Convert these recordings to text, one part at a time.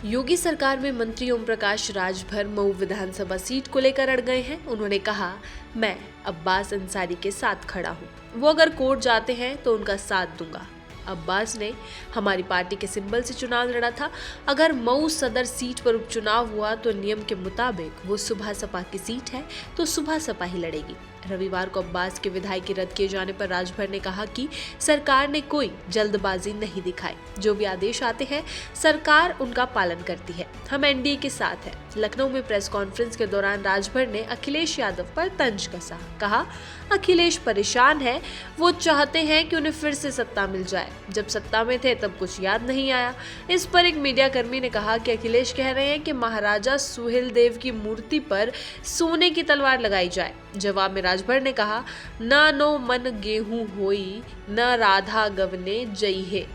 योगी सरकार में मंत्री ओम प्रकाश राजभर मऊ विधानसभा सीट को लेकर अड़ गए हैं। उन्होंने कहा, मैं अब्बास अंसारी के साथ खड़ा हूँ, वो अगर कोर्ट जाते हैं तो उनका साथ दूंगा। अब्बास ने हमारी पार्टी के सिंबल से चुनाव लड़ा था। अगर मऊ सदर सीट पर उपचुनाव हुआ तो नियम के मुताबिक वो सुबह सपा की सीट है तो सुबह सपा ही लड़ेगी। रविवार को अब्बास के विधायकी रद्द किए जाने पर राजभर ने कहा कि सरकार ने कोई जल्दबाजी नहीं दिखाई, जो भी आदेश आते हैं सरकार उनका पालन करती है। हम एनडीए के साथ हैं। लखनऊ में प्रेस कॉन्फ्रेंस के दौरान राजभर ने अखिलेश यादव पर तंज कसा। कहा, अखिलेश परेशान है, वो चाहते हैं कि उन्हें फिर से सत्ता मिल जाए। जब सत्ता में थे तब कुछ याद नहीं आया। इस पर एक मीडिया कर्मी ने कहा कि अखिलेश कह रहे हैं कि महाराजा सुहेलदेव की मूर्ति पर सोने की तलवार लगाई जाए। जवाब में राजभर ने कहा, न नो मन गेहूं होई, न राधा गवने जई है।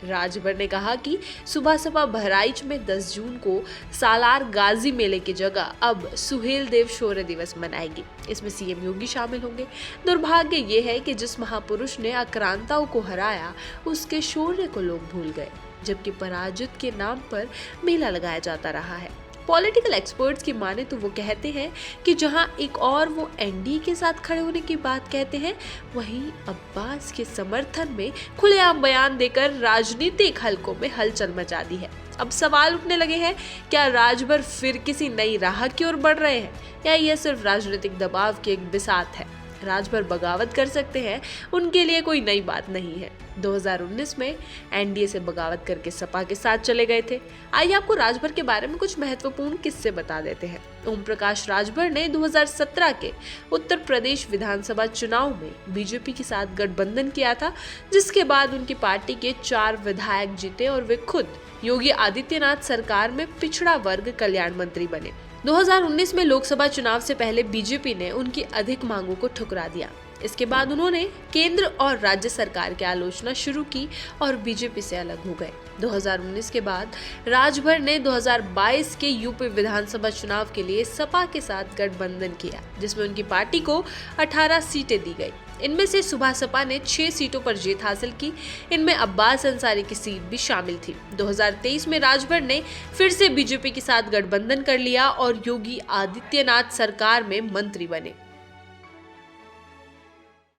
राजभर ने कहा कि सुबह सपा बहराइच में 10 जून को सालार गाजी मेले की जगह अब सुहेलदेव शौर्य दिवस मनाएगी। इसमें सीएम योगी शामिल होंगे। दुर्भाग्य ये है कि जिस महापुरुष ने आक्रांताओं को हराया उसके शौर्य को लोग भूल गए, जबकि पराजित के नाम पर मेला लगाया जाता रहा है। पॉलिटिकल एक्सपर्ट्स की माने तो वो कहते हैं कि जहां एक और वो एनडीए के साथ खड़े होने की बात कहते हैं, वहीं अब्बास के समर्थन में खुलेआम बयान देकर राजनीतिक हलकों में हलचल मचा दी है। अब सवाल उठने लगे हैं, क्या राजभर फिर किसी नई राह की ओर बढ़ रहे हैं या यह सिर्फ राजनीतिक दबाव की एक बिसात है? राजभर बगावत कर सकते हैं, उनके लिए कोई नई बात नहीं है। 2019 में एनडीए से बगावत करके सपा के साथ चले गए थे। आइए आपको राजभर के बारे में कुछ महत्वपूर्ण किस्से बता देते हैं। ओम प्रकाश राजभर ने 2017 के उत्तर प्रदेश विधानसभा चुनाव में बीजेपी के साथ गठबंधन किया था, जिसके बाद उनकी पार्टी के 4 विधायक जीते और वे खुद योगी आदित्यनाथ सरकार में पिछड़ा वर्ग कल्याण मंत्री बने। 2019 में लोकसभा चुनाव से पहले बीजेपी ने उनकी अधिक मांगों को ठुकरा दिया। इसके बाद उन्होंने केंद्र और राज्य सरकार की आलोचना शुरू की और बीजेपी से अलग हो गए। 2019 के बाद राजभर ने 2022 के यूपी विधानसभा चुनाव के लिए सपा के साथ गठबंधन किया, जिसमें उनकी पार्टी को 18 सीटें दी गई। इनमें से सुबह सपा ने 6 सीटों पर जीत हासिल की। इनमें अब्बास अंसारी की सीट भी शामिल थी। 2023 में राजभर ने फिर से बीजेपी के साथ गठबंधन कर लिया और योगी आदित्यनाथ सरकार में मंत्री बने।